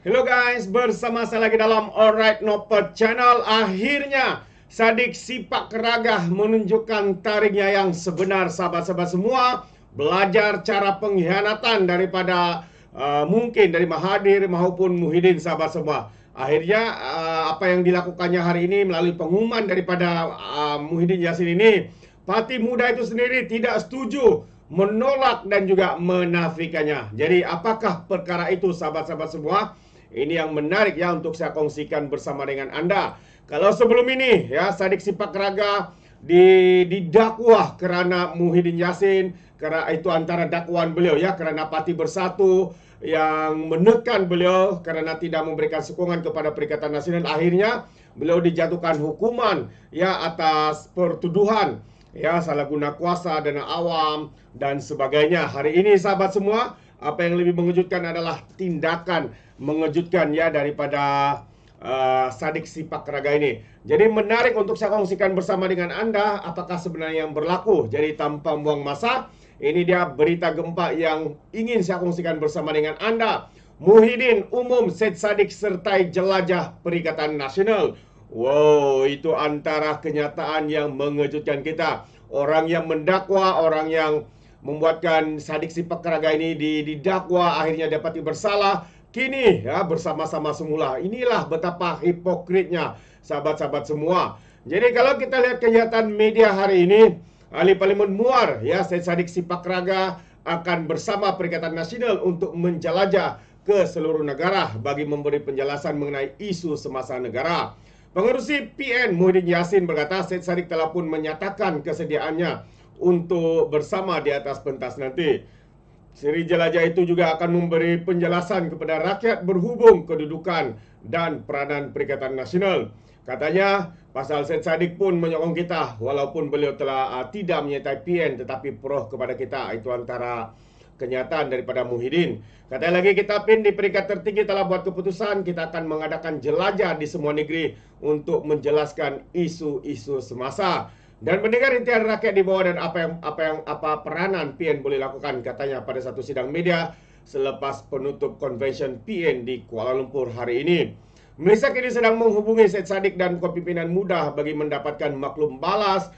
Hello guys, bersama saya lagi dalam Alright Noper Channel. Akhirnya Sadik Sipak Ragah menunjukkan tariknya yang sebenar, sahabat-sahabat semua. Belajar cara pengkhianatan daripada mungkin dari Mahathir maupun Muhyiddin, sahabat semua. Akhirnya apa yang dilakukannya hari ini melalui pengumuman daripada Muhyiddin Yassin ini, parti muda itu sendiri tidak setuju, menolak dan juga menafikannya. Jadi apakah perkara itu, sahabat-sahabat semua? Ini yang menarik ya untuk saya kongsikan bersama dengan Anda. Kalau sebelum ini ya Sadik Sipak Ragah didakwah kerana Muhyiddin Yassin, kerana itu antara dakwaan beliau ya, kerana Parti Bersatu yang menekan beliau kerana tidak memberikan sokongan kepada Perikatan Nasional. Akhirnya beliau dijatuhkan hukuman ya atas pertuduhan ya salah guna kuasa, dana awam dan sebagainya. Hari ini sahabat semua, apa yang lebih mengejutkan adalah tindakan mengejutkan ya daripada Sadik Sipak Ragah ini. Jadi menarik untuk saya kongsikan bersama dengan Anda apakah sebenarnya yang berlaku. Jadi tanpa buang masa, ini dia berita gempa yang ingin saya kongsikan bersama dengan Anda. Muhyiddin umum Syed Saddiq sertai jelajah Perikatan Nasional. Wow, itu antara kenyataan yang mengejutkan kita. Orang yang mendakwa, orang yang membuatkan Sadik Sipak Ragah ini didakwa, akhirnya dapati bersalah, kini ya bersama-sama semula. Inilah betapa hipokritnya sahabat-sahabat semua. Jadi kalau kita lihat kenyataan media hari ini, Ahli Parlimen Muar ya Syed Saddiq Sipak Ragah akan bersama Perikatan Nasional untuk menjelajah ke seluruh negara bagi memberi penjelasan mengenai isu semasa negara. Pengerusi PN Muhyiddin Yassin berkata Syed Saddiq telah pun menyatakan kesediaannya untuk bersama di atas pentas nanti. Siri jelajah itu juga akan memberi penjelasan kepada rakyat berhubung kedudukan dan peranan Perikatan Nasional. Katanya, pasal Syed Saddiq pun menyokong kita walaupun beliau telah tidak menyertai PN tetapi pro kepada kita. Itu antara kenyataan daripada Muhyiddin. Katanya lagi, kita PIN di peringkat tertinggi telah buat keputusan kita akan mengadakan jelajah di semua negeri untuk menjelaskan isu-isu semasa dan mendengar intian rakyat di bawah dan apa peranan PN boleh lakukan, katanya pada satu sidang media selepas penutup konvensyen PN di Kuala Lumpur hari ini. Malaysia kini sedang menghubungi Syed Saddiq dan kepimpinan muda bagi mendapatkan maklum balas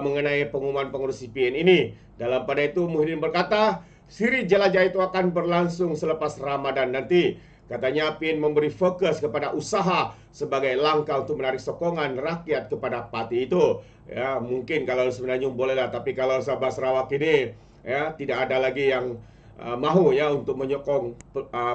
mengenai pengumuman pengurusi PN ini. Dalam pada itu Muhyiddin berkata, siri jelajah itu akan berlangsung selepas Ramadan nanti. Katanya PN memberi fokus kepada usaha sebagai langkah untuk menarik sokongan rakyat kepada parti itu. Ya, mungkin kalau sebenarnya bolehlah, tapi kalau sahabat Sarawak ini ya tidak ada lagi yang mahu ya untuk menyokong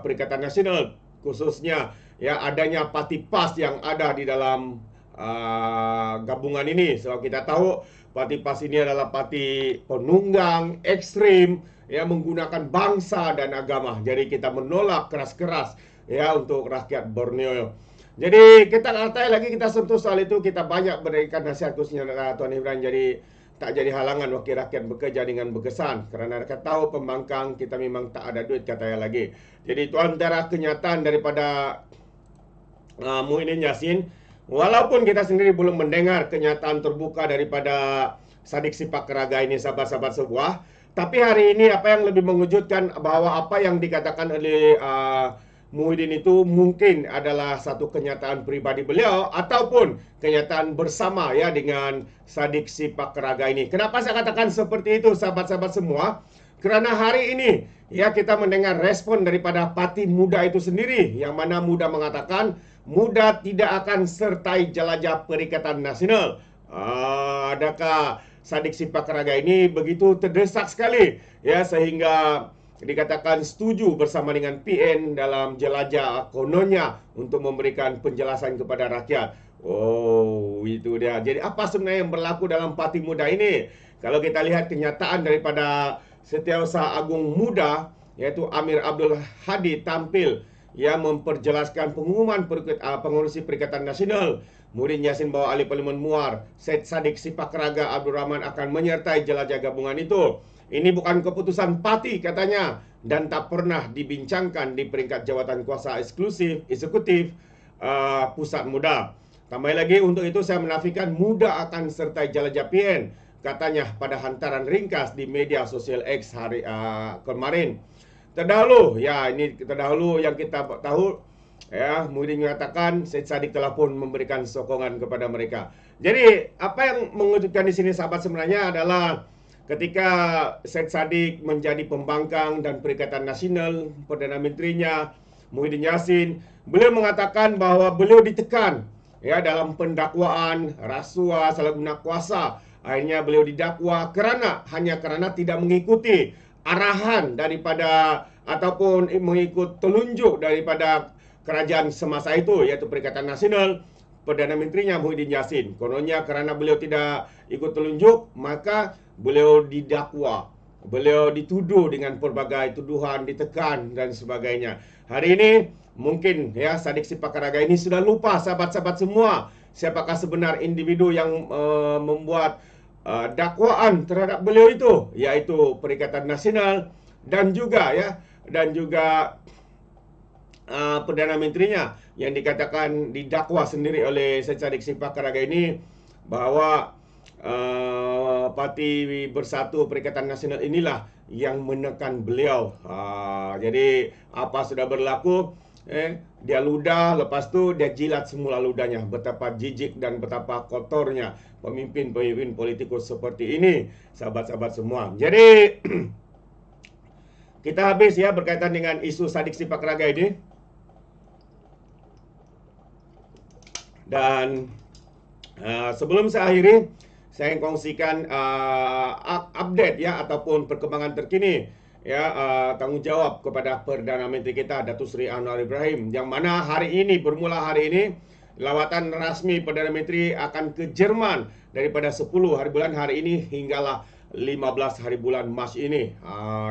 Perikatan Nasional, khususnya ya adanya parti PAS yang ada di dalam gabungan ini. Sebab kita tahu parti PAS ini adalah parti penunggang ekstrim ya, menggunakan bangsa dan agama. Jadi kita menolak keras-keras ya untuk rakyat Borneo. Jadi kita lagi kita sentuh soal itu, kita banyak berikan nasihat khususnya Tuan Ibrahim. Jadi tak jadi halangan wakil rakyat bekerja dengan berkesan. Kerana rakyat tahu pembangkang kita memang tak ada duit, katanya lagi. Jadi itu antara kenyataan daripada Muhyiddin Yassin. Walaupun kita sendiri belum mendengar kenyataan terbuka daripada Sadik Sipak Ragah ini, sahabat-sahabat sebuah. Tapi hari ini apa yang lebih mengejutkan, bahwa apa yang dikatakan oleh Muhyiddin itu mungkin adalah satu kenyataan pribadi beliau ataupun kenyataan bersama ya dengan Sadik Sipak Ragah ini. Kenapa saya katakan seperti itu, sahabat-sahabat semua? Kerana hari ini ya kita mendengar respon daripada parti muda itu sendiri, yang mana muda mengatakan muda tidak akan sertai jelajah Perikatan Nasional. Adakah Sadik Sipak Ragah ini begitu terdesak sekali ya sehingga dikatakan setuju bersama dengan PN dalam jelajah kononnya untuk memberikan penjelasan kepada rakyat. Oh, itu dia. Jadi apa sebenarnya yang berlaku dalam parti muda ini? Kalau kita lihat kenyataan daripada Setiausaha Agung Muda, yaitu Amir Abdul Hadi, tampil yang memperjelaskan pengumuman pengurusi Perikatan Nasional. Muhyiddin Yassin bawa ahli Parlimen Muar Syed Saddiq Sipak Ragah Abdul Rahman akan menyertai jelajah gabungan itu. Ini bukan keputusan parti, katanya, dan tak pernah dibincangkan di peringkat jawatan kuasa eksklusif eksekutif pusat muda. Tambah lagi, untuk itu saya menafikan muda akan sertai jelajah PN, katanya pada hantaran ringkas di media sosial X hari kemarin. Terdahulu, ya ini terdahulu yang kita tahu, Ya, Muhyiddin mengatakan Syed Saddiq telah pun memberikan sokongan kepada mereka. Jadi, apa yang mengejutkan di sini sahabat sebenarnya adalah ketika Syed Saddiq menjadi pembangkang dan Perikatan Nasional, Perdana Menterinya Muhyiddin Yassin, beliau mengatakan bahwa beliau ditekan ya dalam pendakwaan rasuah salah guna kuasa. Akhirnya beliau didakwa hanya kerana tidak mengikuti arahan daripada ataupun mengikut telunjuk daripada kerajaan semasa itu, iaitu Perikatan Nasional, Perdana Menterinya Muhyiddin Yassin. Kononnya kerana beliau tidak ikut telunjuk, maka beliau didakwa. Beliau dituduh dengan pelbagai tuduhan, ditekan dan sebagainya. Hari ini mungkin ya Saddiq Sipakaraga ini sudah lupa sahabat-sahabat semua siapakah sebenar individu yang membuat dakwaan terhadap beliau itu, yaitu Perikatan Nasional dan juga Perdana Menterinya yang dikatakan didakwa sendiri oleh Syed Saddiq Sipakaraga ini bahwa Parti Bersatu Perikatan Nasional inilah yang menekan beliau. Jadi apa sudah berlaku? Dia ludah, lepas tu dia jilat semula ludahnya. Betapa jijik dan betapa kotornya pemimpin-pemimpin politikus seperti ini, sahabat-sahabat semua. Jadi kita habis ya berkaitan dengan isu Saddiq Sipakaraga ini. Dan sebelum saya akhiri, saya ingin kongsikan update ya ataupun perkembangan terkini ya tanggungjawab kepada Perdana Menteri kita Datuk Seri Anwar Ibrahim, yang mana bermula hari ini lawatan rasmi Perdana Menteri akan ke Jerman daripada 10 hari bulan hari ini hinggalah 15 hari bulan Mac ini.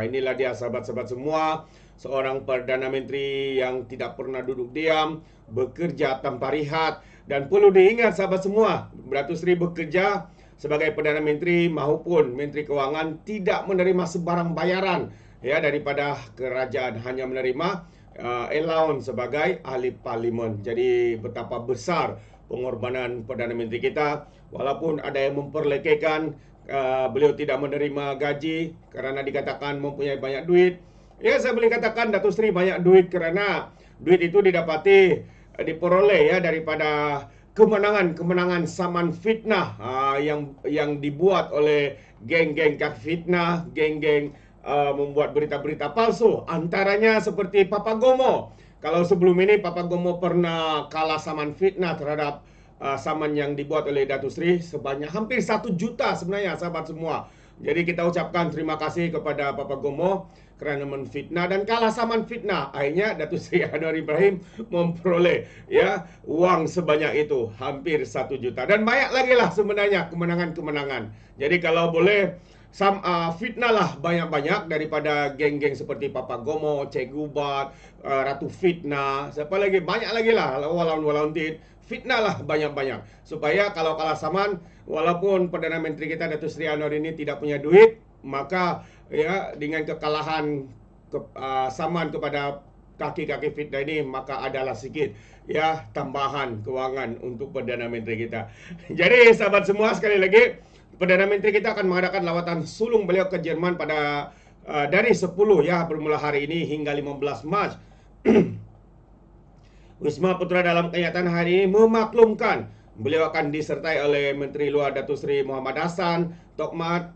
Inilah dia sahabat-sahabat semua, seorang Perdana Menteri yang tidak pernah duduk diam, bekerja tanpa rehat. Dan perlu diingat sahabat semua, Datuk Seri bekerja sebagai Perdana Menteri maupun Menteri Kewangan tidak menerima sebarang bayaran ya daripada kerajaan, hanya menerima allowance sebagai ahli parlimen. Jadi betapa besar pengorbanan Perdana Menteri kita, walaupun ada yang memperlekehkan beliau tidak menerima gaji kerana dikatakan mempunyai banyak duit. Ya, saya boleh katakan Datuk Seri banyak duit kerana duit itu diperoleh ya daripada kemenangan saman fitnah yang dibuat oleh geng-geng fitnah, geng-geng membuat berita-berita palsu, antaranya seperti Papa Gomo. Kalau sebelum ini Papa Gomo pernah kalah saman fitnah terhadap saman yang dibuat oleh Datuk Seri sebanyak hampir 1 juta sebenarnya sahabat semua. Jadi kita ucapkan terima kasih kepada Papa Gomo kerana menfitnah dan kalah saman fitnah. Akhirnya Datuk Seri Anwar Ibrahim memperoleh ya wang sebanyak itu, hampir 1 juta. Dan banyak lagi lah sebenarnya kemenangan-kemenangan. Jadi kalau boleh fitnah lah banyak-banyak daripada geng-geng seperti Papa Gomo, Cik Gubat, Ratu Fitnah, siapa lagi, banyak lagi lah, walaun fitnah lah banyak-banyak. Supaya kalau kalah saman, walaupun Perdana Menteri kita Datuk Seri Anwar ini tidak punya duit, maka ya dengan kekalahan saman kepada kaki-kaki fitnah ini, maka adalah sedikit ya tambahan kewangan untuk Perdana Menteri kita. Jadi sahabat semua, sekali lagi Perdana Menteri kita akan mengadakan lawatan sulung beliau ke Jerman pada dari 10 ya bermula hari ini hingga 15 Mac. Wisma Putra dalam kenyataan hari ini memaklumkan beliau akan disertai oleh Menteri Luar Datuk Seri Muhammad Hassan Tokmat,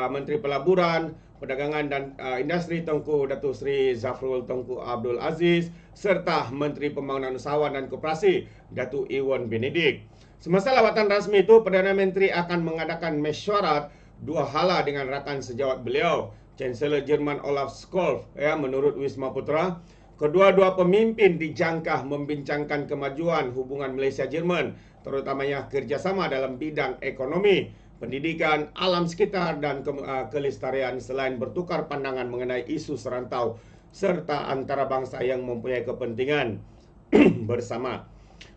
Menteri Pelaburan, Perdagangan dan Industri Tunku Datuk Seri Zafrul Tunku Abdul Aziz, serta Menteri Pembangunan Usahawan dan Koperasi Datuk Iwan Benedik. Semasa lawatan rasmi itu, Perdana Menteri akan mengadakan mesyuarat 2 hala dengan rakan sejawat beliau, Chancellor Jerman Olaf Scholz. Ya, menurut Wisma Putra, kedua-dua pemimpin dijangka membincangkan kemajuan hubungan Malaysia-Jerman, terutamanya kerjasama dalam bidang ekonomi, pendidikan, alam sekitar dan kelestarian, selain bertukar pandangan mengenai isu serantau serta antarabangsa yang mempunyai kepentingan bersama.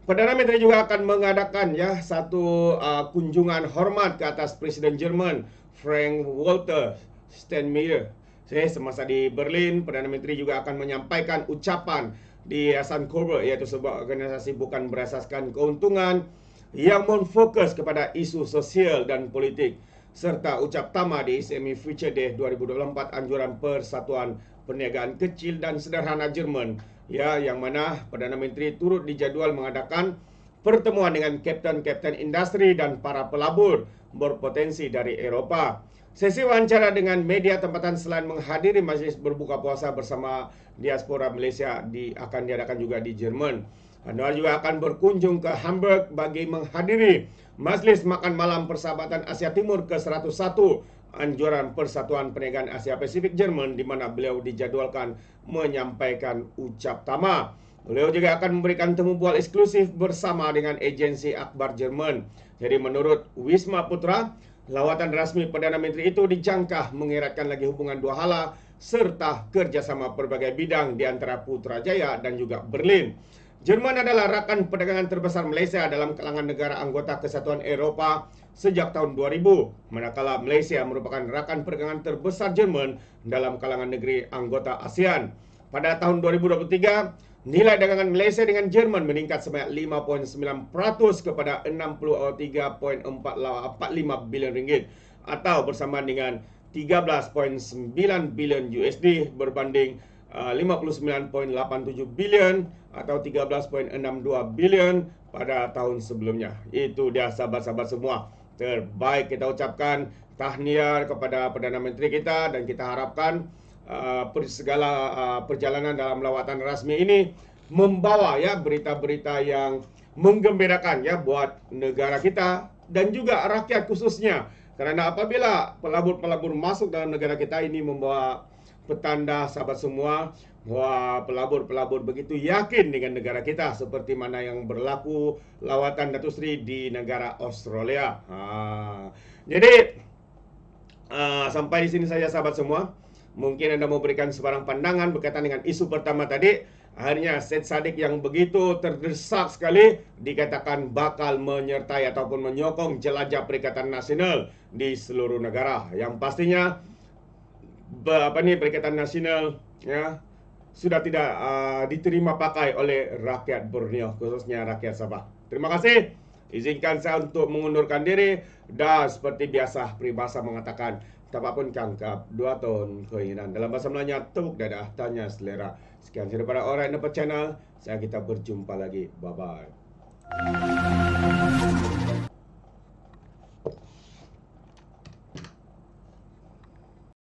Perdana Menteri juga akan mengadakan ya satu kunjungan hormat ke atas Presiden Jerman Frank-Walter Steinmeier. Semasa di Berlin, Perdana Menteri juga akan menyampaikan ucapan di Yayasan Kober, iaitu sebuah organisasi bukan berasaskan keuntungan yang memfokus kepada isu sosial dan politik, serta ucap tama di SME Future Day 2024 anjuran Persatuan Perniagaan Kecil dan Sederhana Jerman ya, yang mana Perdana Menteri turut dijadwal mengadakan pertemuan dengan kapten-kapten industri dan para pelabur berpotensi dari Eropah. Sesi wawancara dengan media tempatan selain menghadiri majlis berbuka puasa bersama diaspora Malaysia akan diadakan juga di Jerman. Anwar juga akan berkunjung ke Hamburg bagi menghadiri majlis makan malam Persahabatan Asia Timur ke-101 anjuran Persatuan Perniagaan Asia Pasifik Jerman, di mana beliau dijadwalkan menyampaikan ucap tama. Beliau juga akan memberikan temu bual eksklusif bersama dengan agensi akhbar Jerman. Jadi menurut Wisma Putra, lawatan rasmi Perdana Menteri itu dijangka mengeratkan lagi hubungan dua hala serta kerjasama berbagai bidang di antara Putrajaya dan juga Berlin. Jerman adalah rakan perdagangan terbesar Malaysia dalam kalangan negara anggota Kesatuan Eropah sejak tahun 2000, manakala Malaysia merupakan rakan perdagangan terbesar Jerman dalam kalangan negeri anggota ASEAN. Pada tahun 2023, nilai dagangan Malaysia dengan Jerman meningkat sebanyak 5.9% kepada 63.45 bilion ringgit atau bersamaan dengan 13.9 bilion USD berbanding 59.87 bilion atau 13.62 bilion pada tahun sebelumnya. Itu dia sahabat-sahabat semua. Terbaik kita ucapkan tahniah kepada Perdana Menteri kita, dan kita harapkan segala perjalanan dalam lawatan rasmi ini membawa ya berita-berita yang menggembirakan ya buat negara kita dan juga rakyat khususnya. Karena apabila pelabur-pelabur masuk dalam negara kita ini membawa petanda sahabat semua bahwa pelabur-pelabur begitu yakin dengan negara kita, seperti mana yang berlaku lawatan Datuk Seri di negara Australia. Jadi sampai di sini saja sahabat semua. Mungkin Anda mau berikan sebarang pandangan berkaitan dengan isu pertama tadi. Akhirnya Syed Saddiq yang begitu terdesak sekali dikatakan bakal menyertai ataupun menyokong jelajah Perikatan Nasional di seluruh negara. Yang pastinya Perikatan Nasional ya sudah tidak diterima pakai oleh rakyat Borneo, khususnya rakyat Sabah. Terima kasih. Izinkan saya untuk mengundurkan diri, dan seperti biasa peribahasa mengatakan, tapapun kangkap, 2 tahun keinginan. Dalam bahasa Melayu, tepuk dadah, tanya selera. Sekian daripada Alright Nampak Channel. Kita berjumpa lagi. Bye-bye.